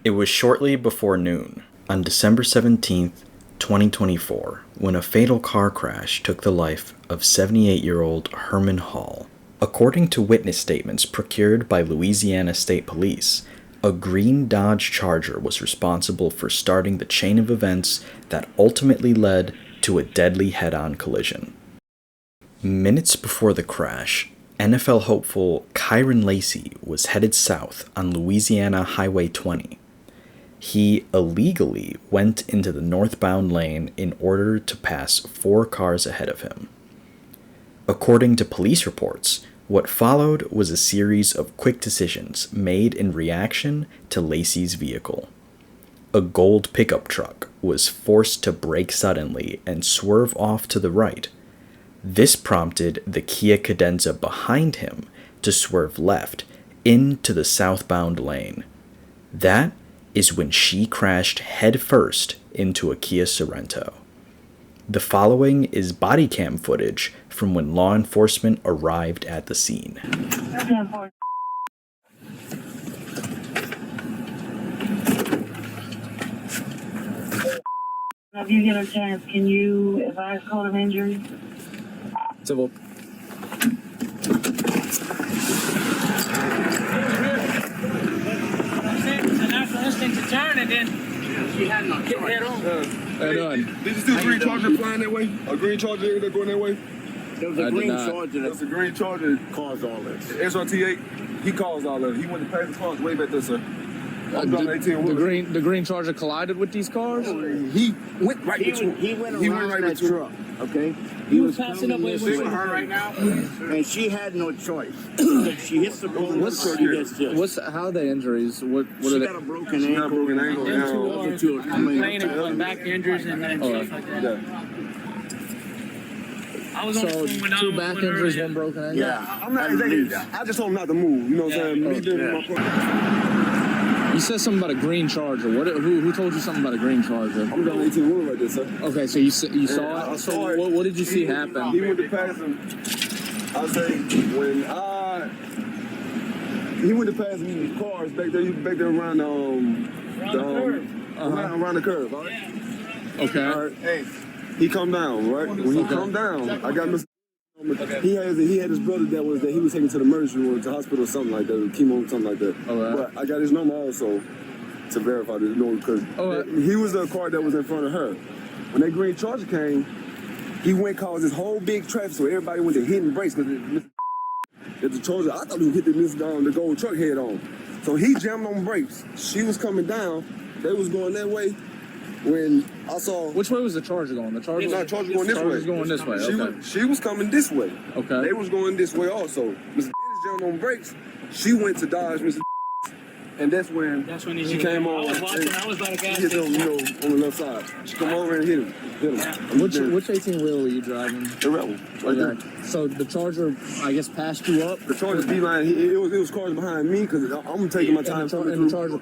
It was shortly before noon, on December 17th, 2024, when a fatal car crash took the life of 78-year-old Herman Hall. According to witness statements procured by Louisiana State Police, a green Dodge Charger was responsible for starting the chain of events that ultimately led to a deadly head-on collision. Minutes before the crash, NFL hopeful Kyren Lacy was headed south on Louisiana Highway 20. He illegally went into the northbound lane in order to pass 4 cars ahead of him. According to police reports, what followed was a series of quick decisions made in reaction to Lacy's vehicle. A gold pickup truck was forced to brake suddenly and swerve off to the right. This prompted the Kia Cadenza behind him to swerve left into the southbound lane. That is when she crashed headfirst into a Kia Sorento. The following is bodycam footage from when law enforcement arrived at the scene. If you get a chance, can you advise code of injury? Civil. To turn and then she had no get head on. How you doing? Did you see a green Charger flying that way? A green Charger that going that way? There was a green Charger There was a green Charger that caused all this. SRT8, he caused all of it. He went to pass the cars way back there, sir. The green Charger collided with these cars? He went right between. He went around right that between. truck, okay? He was passing up with her right now. and she had no choice. She hits the pole, she gets this. How are the injuries? What She are they? got a broken ankle. got a broken ankle, And yeah. two are complaining of back injuries and stuff like that. Yeah. I was on the So phone when 2 back injuries, 1 broken ankle? Yeah. I'm not. I just told him not to move. You know what I'm saying? Me doing my You said something about a green Charger. Who told you something about a green Charger? I'm down 18 wheel right there, sir. Okay, so you saw I it? saw So it. what did you see He happen? went to pass him. I say when he went to pass me the cars back there. He was back there around around the curve. All right. Okay. All right. Hey, he come down. Right. When he come down, I got Mr. He had his brother that he was taken to the emergency room, to the hospital or something like that, chemo, something like that. Alright. But I got his number also to verify this, because he was the car that was in front of her. When that green Charger came, he went caused this whole big traffic, so everybody went to hitting brakes because the Charger, I thought he hit the gold truck head on. So he jammed on brakes. She was coming down. They was going that way. When I saw... Which way was the Charger going? The Charger? No, Charger going this way. Charger's going this way, okay. She was coming this way. Okay. They was going this way also. Mr. Dennis jammed on brakes. She went to dodge Mr. And that's when she came on. I was watching. I was by the gas hit him, on the left side. She come over and hit him. Which 18-wheeler were you driving? The rebel. Right there. So the Charger, I guess, passed you up? The Charger D-line, it was cars behind me because I'm taking my time. And the Charger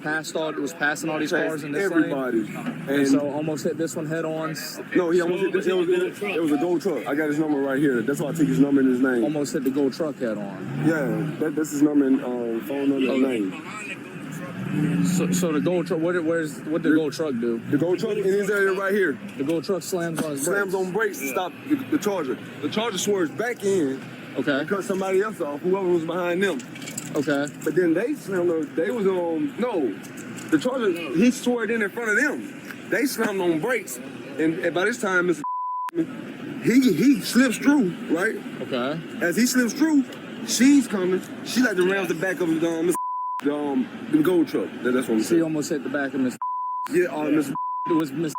was passing all these cars in this everybody. lane? And so almost hit this one head on? No, he almost hit this. It was a gold truck. I got his number right here. That's why I took his number and his name. Almost hit the gold truck head on? Yeah, that's his number and phone number and name. So the gold truck, what did the gold truck do? The gold truck in his area right here. The gold truck slams on his brakes. Slams on brakes to stop the Charger. The Charger swerves back in. Okay. And cut somebody else off, whoever was behind them. Okay. But then they slammed. They was on the Charger. He swerved in front of them. They slammed on brakes, and by this time, Mr. he slips through, right? Okay. As he slips through, she's coming. She like to round the back of the gold truck. That's what I'm saying. She almost hit the back of Miss. Yeah, Mr. Was Miss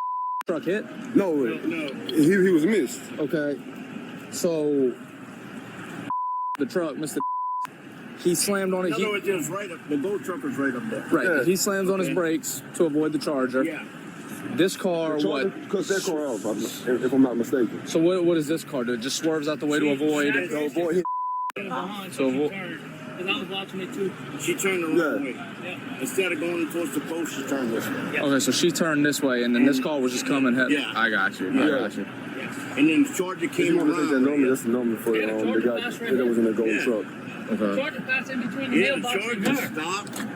truck hit? No. He was missed. Okay. So the truck, Mr. He slammed on it. In other words, it was right up. The gold truck was right up there. Right. Yeah. He slams on his brakes to avoid the Charger. Yeah. This car, what? Cut that car off, if I'm not mistaken. So what does this car do? It just swerves out the way to avoid. So because I was watching it too. She turned the wrong way. Yeah. Instead of going towards the post, she turned this way. Yeah. Okay, so she turned this way, and then this car was just coming. Yeah. I got you. I got you. And then the Charger If came you want to take that around. number, that's the number for the guy that was in the gold truck. Okay. Charger passed in between the Yeah, the mailbox and Charger the car. stopped.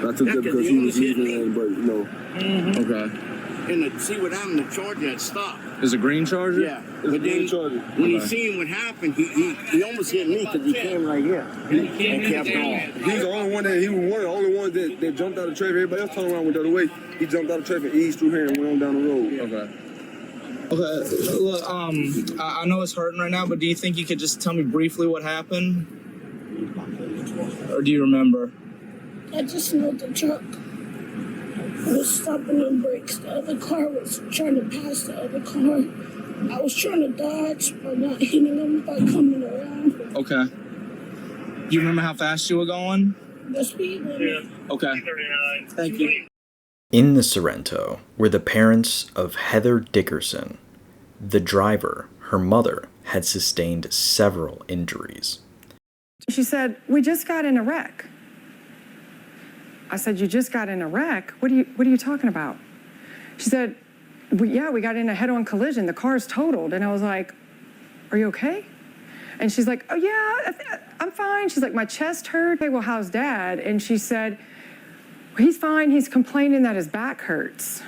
I took that because he was leaving, but Okay. And see what happened, the Charger had stopped. Is a green Charger? Yeah. But then when he seen what happened, he almost hit me because he came right here. And kept going. He was the only one that that jumped out of traffic. Everybody else turned around went the other way. He jumped out of traffic, eased through here, and went on down the road. Okay. Okay. Look, I know it's hurting right now, but do you think you could just tell me briefly what happened? Or do you remember? I just know the truck was stopping on brakes. The other car was trying to pass the other car. I was trying to dodge by not hitting them by coming around. Okay. Do you remember how fast you were going? The speed limit. Okay. Thank you. In the Sorrento were the parents of Heather Dickerson. The driver, her mother, had sustained several injuries. She said, "We just got in a wreck." I said, "You just got in a wreck? What are you talking about?" She said, we got in a head-on collision. The car's totaled." And I was like, "Are you okay?" And she's like, "Oh yeah, I'm fine." She's like, "My chest hurt." "Okay, well, how's Dad?" And she said, "He's fine. He's complaining that his back hurts."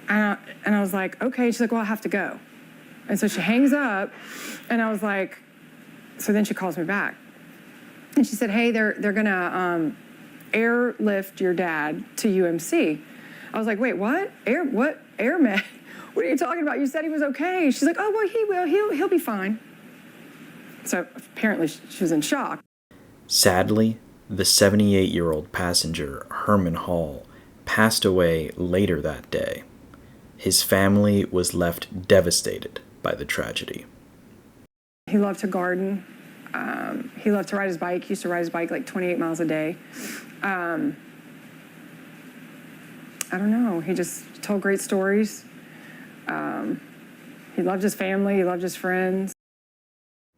And I was like, "Okay." She's like, "Well, I have to go." And so she hangs up, and I was like, so then she calls me back. And she said, "Hey, they're gonna airlift your dad to UMC." I was like, "Wait, what? Airmed? What are you talking about? You said he was okay." She's like, "Oh, well, he will. He'll be fine." So apparently she was in shock. Sadly, the 78-year-old passenger, Herman Hall, passed away later that day. His family was left devastated by the tragedy. He loved to garden. He loved to ride his bike. He used to ride his bike like 28 miles a day. I don't know. He just told great stories. He loved his family. He loved his friends.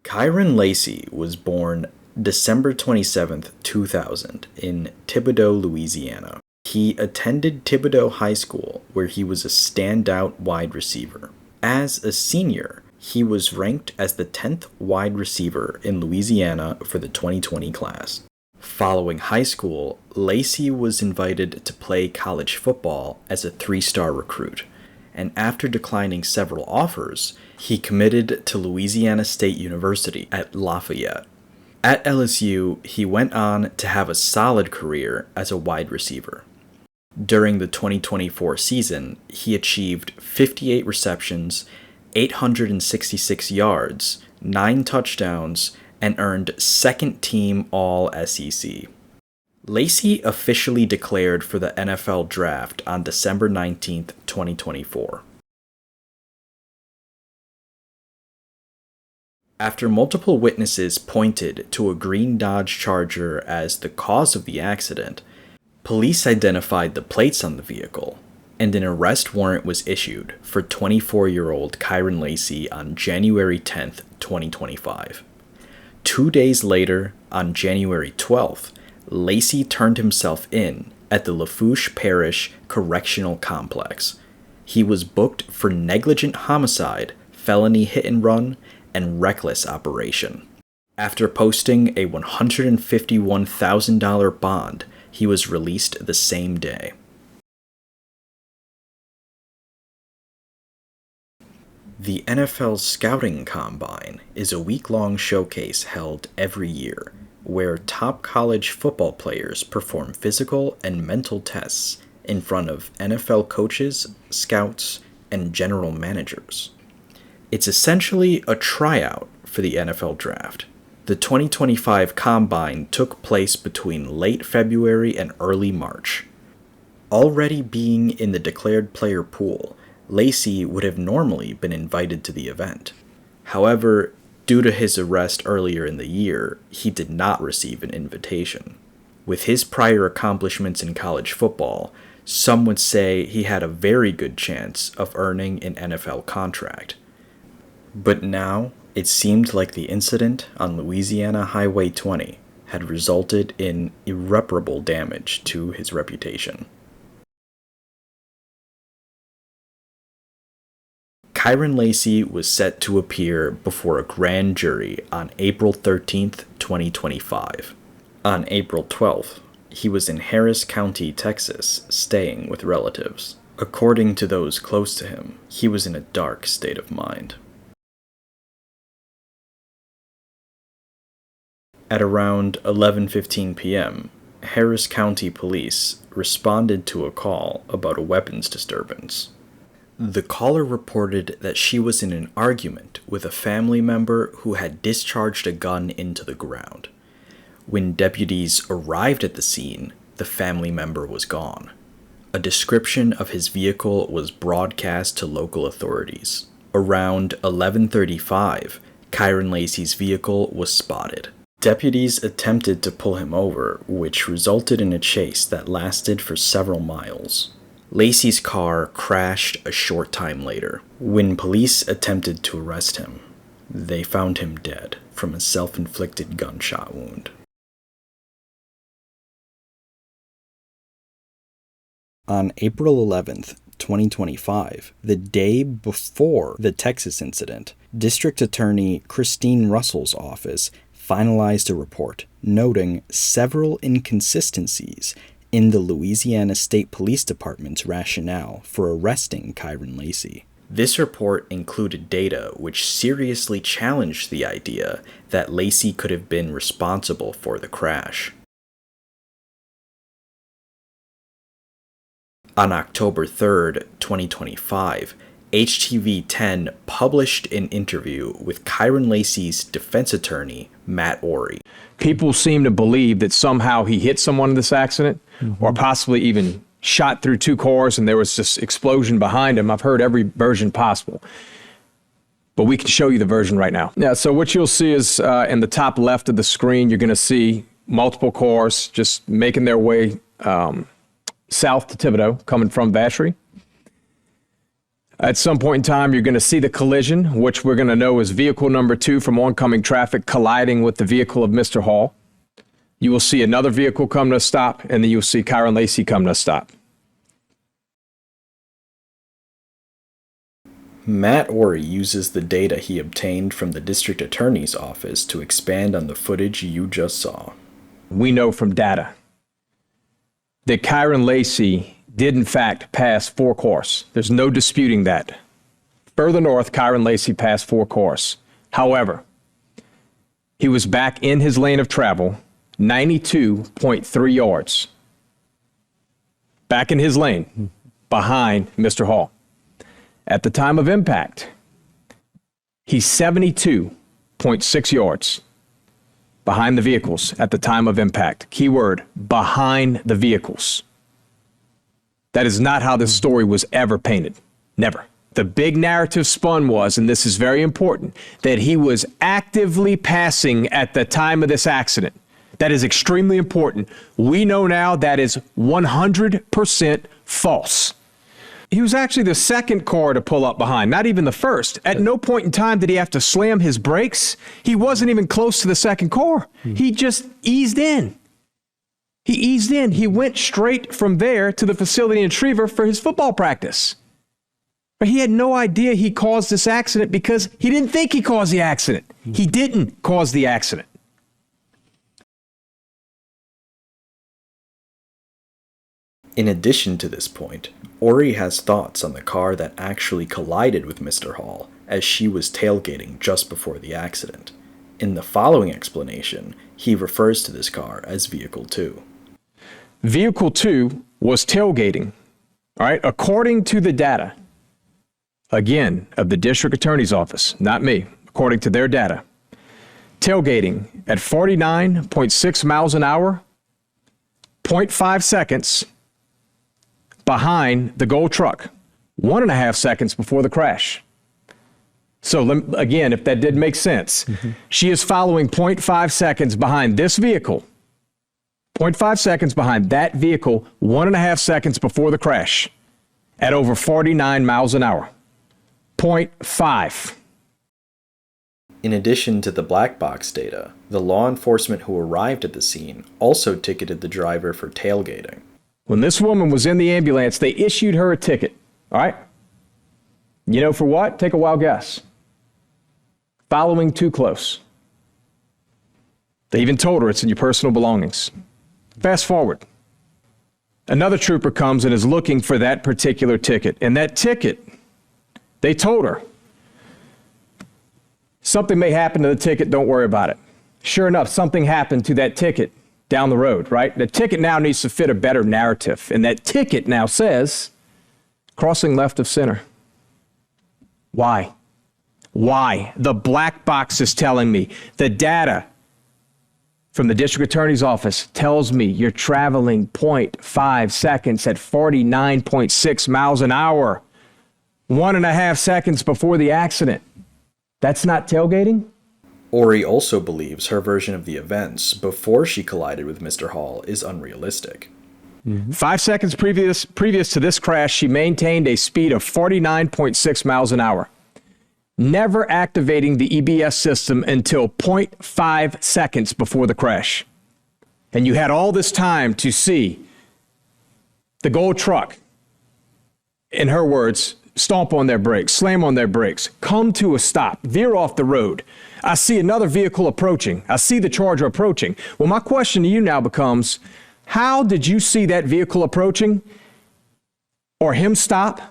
Kyren Lacy was born December 27, 2000, in Thibodaux, Louisiana. He attended Thibodaux High School, where he was a standout wide receiver. As a senior, he was ranked as the 10th wide receiver in Louisiana for the 2020 class. Following high school, Lacy was invited to play college football as a 3-star recruit, and after declining several offers, he committed to Louisiana State University at Lafayette. At LSU, he went on to have a solid career as a wide receiver. During the 2024 season, he achieved 58 receptions, 866 yards, 9 touchdowns, and earned second-team All-SEC. Lacy officially declared for the NFL Draft on December 19, 2024. After multiple witnesses pointed to a green Dodge Charger as the cause of the accident, police identified the plates on the vehicle, and an arrest warrant was issued for 24-year-old Kyren Lacy on January 10, 2025. 2 days later, on January 12th, Lacy turned himself in at the Lafourche Parish Correctional Complex. He was booked for negligent homicide, felony hit and run, and reckless operation. After posting a $151,000 bond, he was released the same day. The NFL Scouting Combine is a week-long showcase held every year, where top college football players perform physical and mental tests in front of NFL coaches, scouts, and general managers. It's essentially a tryout for the NFL Draft. The 2025 Combine took place between late February and early March. Already being in the declared player pool, Lacy would have normally been invited to the event. However, due to his arrest earlier in the year, he did not receive an invitation. With his prior accomplishments in college football, some would say he had a very good chance of earning an NFL contract. But now, it seemed like the incident on Louisiana Highway 20 had resulted in irreparable damage to his reputation. Kyren Lacy was set to appear before a grand jury on April 13, 2025. On April 12th, he was in Harris County, Texas, staying with relatives. According to those close to him, he was in a dark state of mind. At around 11:15 p.m., Harris County Police responded to a call about a weapons disturbance. The caller reported that she was in an argument with a family member who had discharged a gun into the ground. When deputies arrived at the scene, the family member was gone. A description of his vehicle was broadcast to local authorities. Around 11:35, Kyren Lacy's vehicle was spotted. Deputies attempted to pull him over, which resulted in a chase that lasted for several miles. Lacy's car crashed a short time later. When police attempted to arrest him, they found him dead from a self-inflicted gunshot wound. On April 11th, 2025, the day before the Texas incident, District Attorney Christine Russell's office finalized a report noting several inconsistencies in the Louisiana State Police Department's rationale for arresting Kyren Lacy. This report included data which seriously challenged the idea that Lacy could have been responsible for the crash. On October 3rd, 2025, HTV10 published an interview with Kyren Lacy's defense attorney, Matt Ory. People seem to believe that somehow he hit someone in this accident, or possibly even shot through two cars and there was this explosion behind him. I've heard every version possible. But we can show you the version right now. Yeah, so what you'll see is in the top left of the screen, you're going to see multiple cars just making their way south to Thibodaux, coming from Vacherie. At some point in time, you're going to see the collision, which we're going to know is vehicle number 2 from oncoming traffic colliding with the vehicle of Mr. Hall. You will see another vehicle come to a stop, and then you'll see Kyren Lacy come to a stop. Matt Ory uses the data he obtained from the district attorney's office to expand on the footage you just saw. We know from data that Kyren Lacy did in fact pass 4 cars. There's no disputing that. Further north, Kyren Lacy passed 4 cars. However, he was back in his lane of travel, 92.3 yards. Back in his lane, behind Mr. Hall. At the time of impact, he's 72.6 yards behind the vehicles at the time of impact. Keyword, behind the vehicles. That is not how this story was ever painted. Never. The big narrative spun was, and this is very important, that he was actively passing at the time of this accident. That is extremely important. We know now that is 100% false. He was actually the second car to pull up behind, not even the first. At no point in time did he have to slam his brakes. He wasn't even close to the second car. He just eased in. He eased in. He went straight from there to the facility in Schriever for his football practice. But he had no idea he caused this accident because he didn't think he caused the accident. He didn't cause the accident. In addition to this point, Ory has thoughts on the car that actually collided with Mr. Hall as she was tailgating just before the accident. In the following explanation, he refers to this car as Vehicle 2. Vehicle 2 was tailgating, all right, according to the data, again, of the district attorney's office, not me, according to their data. Tailgating at 49.6 miles an hour, 0.5 seconds behind the gold truck, 1.5 seconds before the crash. So again, if that did make sense, she is following 0.5 seconds behind this vehicle, 0.5 seconds behind that vehicle, 1.5 seconds before the crash at over 49 miles an hour. 0.5. In addition to the black box data, the law enforcement who arrived at the scene also ticketed the driver for tailgating. When this woman was in the ambulance, they issued her a ticket, all right? You know for what? Take a wild guess. Following too close. They even told her it's in your personal belongings. Fast forward. Another trooper comes and is looking for that particular ticket. And that ticket, they told her, something may happen to the ticket, don't worry about it. Sure enough, something happened to that ticket down the road, right? The ticket now needs to fit a better narrative. And that ticket now says, crossing left of center. Why? Why? The black box is telling me. The data from the district attorney's office tells me you're traveling 0.5 seconds at 49.6 miles an hour, 1.5 seconds before the accident. That's not tailgating? Ori also believes her version of the events before she collided with Mr. Hall is unrealistic. 5 seconds previous to this crash, she maintained a speed of 49.6 miles an hour, never activating the EBS system until 0.5 seconds before the crash. And you had all this time to see the gold truck, in her words, stomp on their brakes, slam on their brakes, come to a stop, veer off the road. I see another vehicle approaching. I see the Charger approaching. Well, my question to you now becomes, how did you see that vehicle approaching, or him stop,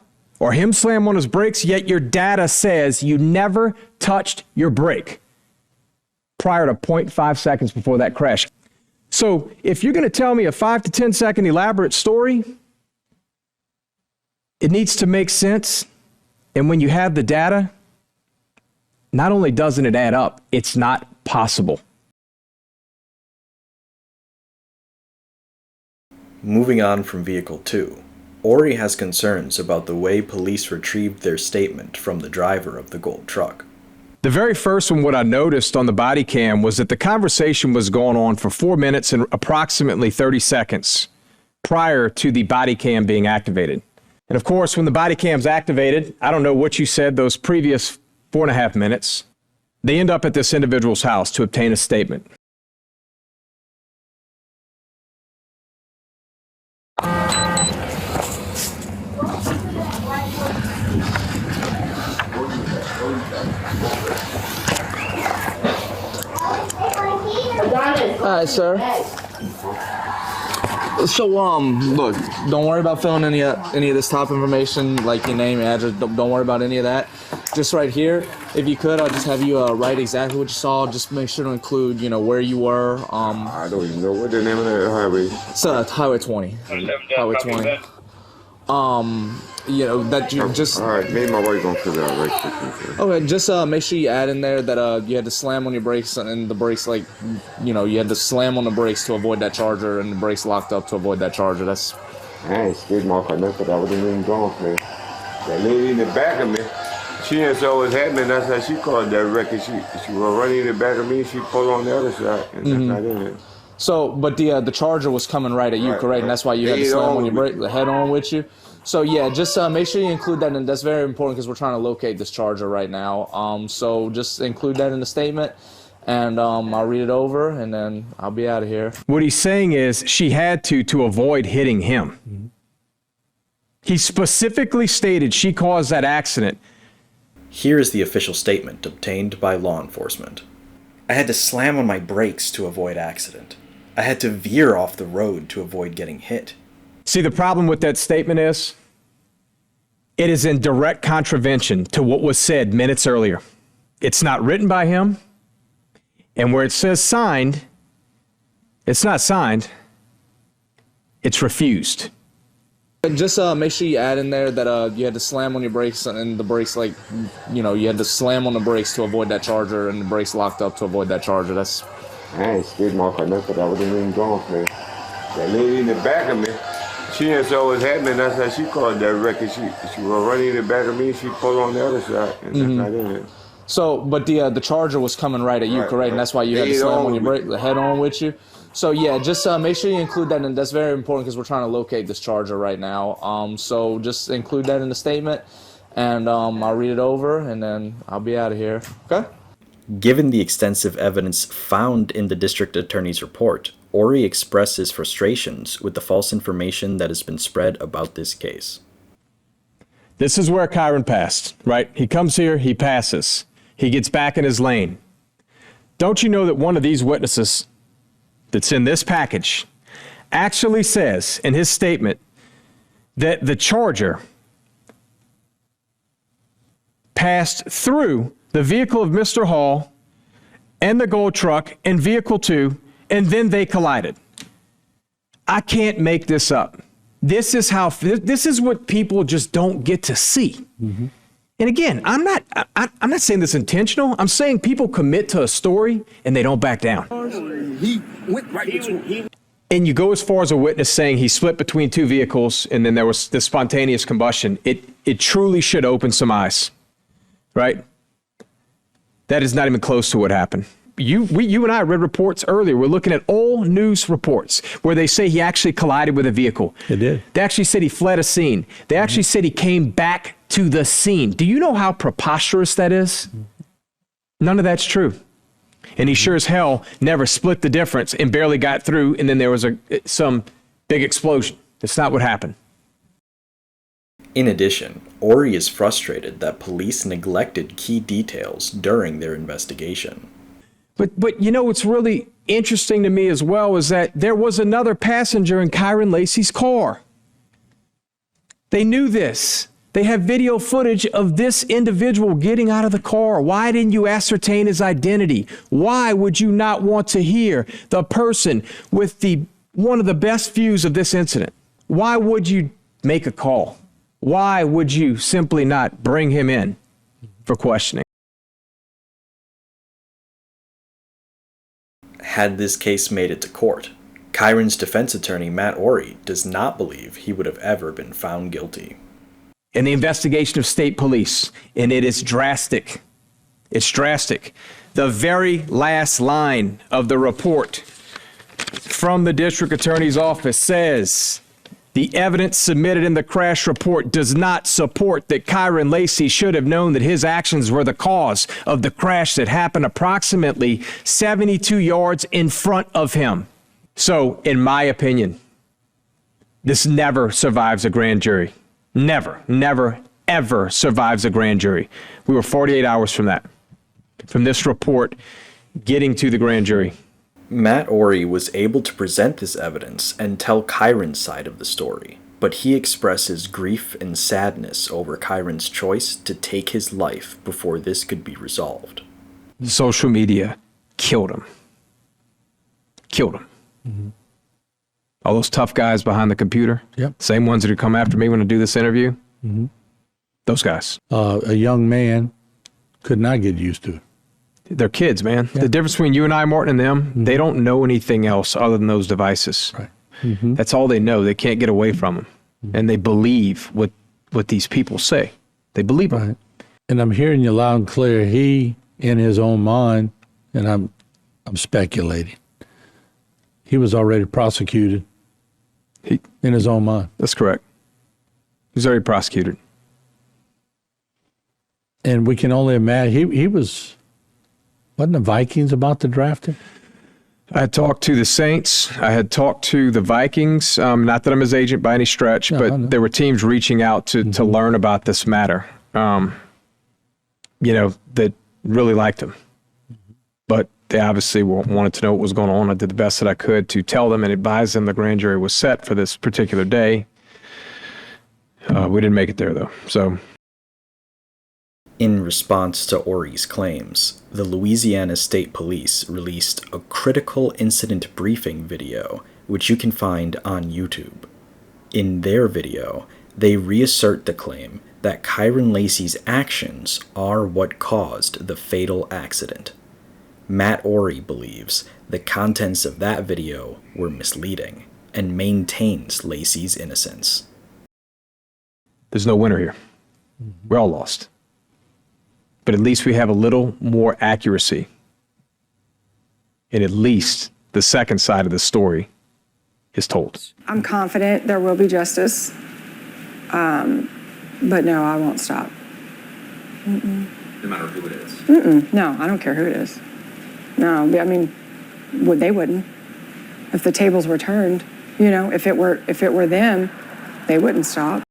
or him slam on his brakes, yet your data says you never touched your brake prior to 0.5 seconds before that crash? So if you're going to tell me a 5 to 10 second elaborate story, it needs to make sense. And when you have the data, not only doesn't it add up, it's not possible. Moving on from Vehicle 2, Ori has concerns about the way police retrieved their statement from the driver of the gold truck. The very first one, what I noticed on the body cam was that the conversation was going on for 4 minutes and approximately 30 seconds prior to the body cam being activated. And of course, when the body cam's activated, I don't know what you said those previous 4.5 minutes, they end up at this individual's house to obtain a statement. All right, sir. So, look, don't worry about filling any of this top information, like your name, address. Don't worry about any of that. Just right here, if you could, I'll just have you write exactly what you saw. Just make sure to include, where you were. I don't even know what the name of that highway. It's Highway 20. Highway 20. That you just... All right, me and my wife gonna figure out right quick. Okay, just make sure you add in there that you had to slam on your brakes, and the brakes, you had to slam on the brakes to avoid that Charger, and the brakes locked up to avoid that Charger. That's... I ain't skid mark or nothing, I wasn't even going for it. That lady in the back of me, she didn't saw what was happening. That's how she called that wreck. She was running in the back of me, she pulled on the other side, and that's not in it. So, but the Charger was coming right at you, correct? Right. And that's why you had to slam on your brake, the head on with you. So yeah, just make sure you include that, and that's very important because we're trying to locate this Charger right now. So just include that in the statement, and I'll read it over, and then I'll be out of here. What he's saying is she had to avoid hitting him. Mm-hmm. He specifically stated she caused that accident. Here is the official statement obtained by law enforcement. I had to slam on my brakes to avoid accident. I had to veer off the road to avoid getting hit. See, the problem with that statement is it is in direct contravention to what was said minutes earlier. It's not written by him, and where it says signed, it's not signed, it's refused. Just make sure you add in there that you had to slam on your brakes, and the brakes, you had to slam on the brakes to avoid that Charger, and the brakes locked up to avoid that Charger. That's... I ain't skid mark or nothing, I wasn't even going for it. That lady in the back of me, she didn't saw what was happening. That's how she called that wreck. She was running in the back of me, she pulled on the other side, and that's not in it. So, but the Charger was coming right at you, correct? Right. And that's why you had to slam on your brake, the head on with you. So yeah, just make sure you include that, and that's very important because we're trying to locate this Charger right now. So just include that in the statement, and I'll read it over, and then I'll be out of here. Okay? Given the extensive evidence found in the district attorney's report, Ori expresses frustrations with the false information that has been spread about this case. This is where Kyren passed, right? He comes here, he passes. He gets back in his lane. Don't you know that one of these witnesses that's in this package actually says in his statement that the Charger passed through the vehicle of Mr. Hall and the gold truck and vehicle 2, and then they collided. I can't make this up. This is what people just don't get to see. Mm-hmm. And again, I'm not saying this intentional. I'm saying people commit to a story and they don't back down. He went right between. And you go as far as a witness saying he split between 2 vehicles and then there was this spontaneous combustion. It truly should open some eyes, right? That is not even close to what happened. You and I read reports earlier. We're looking at all news reports where they say he actually collided with a vehicle. It did. They actually said he fled a scene. They actually said he came back to the scene. Do you know how preposterous that is? None of that's true. And he sure as hell never split the difference and barely got through, and then there was some big explosion. That's not what happened. In addition, Ori is frustrated that police neglected key details during their investigation. But you know what's really interesting to me as well is that there was another passenger in Kyren Lacy's car. They knew this. They have video footage of this individual getting out of the car. Why didn't you ascertain his identity? Why would you not want to hear the person with one of the best views of this incident? Why would you make a call? Why would you simply not bring him in for questioning? Had this case made it to court, Kyren's defense attorney, Matt Ori, does not believe he would have ever been found guilty. In the investigation of state police, and it is drastic. It's drastic. The very last line of the report from the district attorney's office says, the evidence submitted in the crash report does not support that Kyren Lacy should have known that his actions were the cause of the crash that happened approximately 72 yards in front of him. So, in my opinion, this never survives a grand jury. Never, never, ever survives a grand jury. We were 48 hours from that, from this report getting to the grand jury. Matt Ori was able to present this evidence and tell Kyren's side of the story, but he expresses grief and sadness over Kyren's choice to take his life before this could be resolved. Social media killed him. Killed him. Mm-hmm. All those tough guys behind the computer, yep. Same ones that would come after me when I do this interview, mm-hmm. Those guys. A young man could not get used to it. They're kids, man. Yeah. The difference between you and I, Martin, and them, mm-hmm. They don't know anything else other than those devices. Right. Mm-hmm. That's all they know. They can't get away from them. Mm-hmm. And they believe what these people say. They believe them. Right. And I'm hearing you loud and clear. He, in his own mind, and I'm speculating, he was already prosecuted in his own mind. That's correct. He was already prosecuted. And we can only imagine, he wasn't the Vikings about to draft him? I had talked to the Saints. I had talked to the Vikings. Not that I'm his agent by any stretch, but there were teams reaching out to learn about this matter, that really liked him. But they obviously wanted to know what was going on. I did the best that I could to tell them and advise them the grand jury was set for this particular day. We didn't make it there, though. So, in response to Ori's claims, the Louisiana State Police released a critical incident briefing video, which you can find on YouTube. In their video, they reassert the claim that Kyren Lacy's actions are what caused the fatal accident. Matt Ori believes the contents of that video were misleading and maintains Lacy's innocence. There's no winner here. We're all lost. But at least we have a little more accuracy. And at least the second side of the story is told. I'm confident there will be justice. But no, I won't stop. No matter who it is? No, I don't care who it is. No, I mean, they wouldn't. If the tables were turned, if it were them, they wouldn't stop.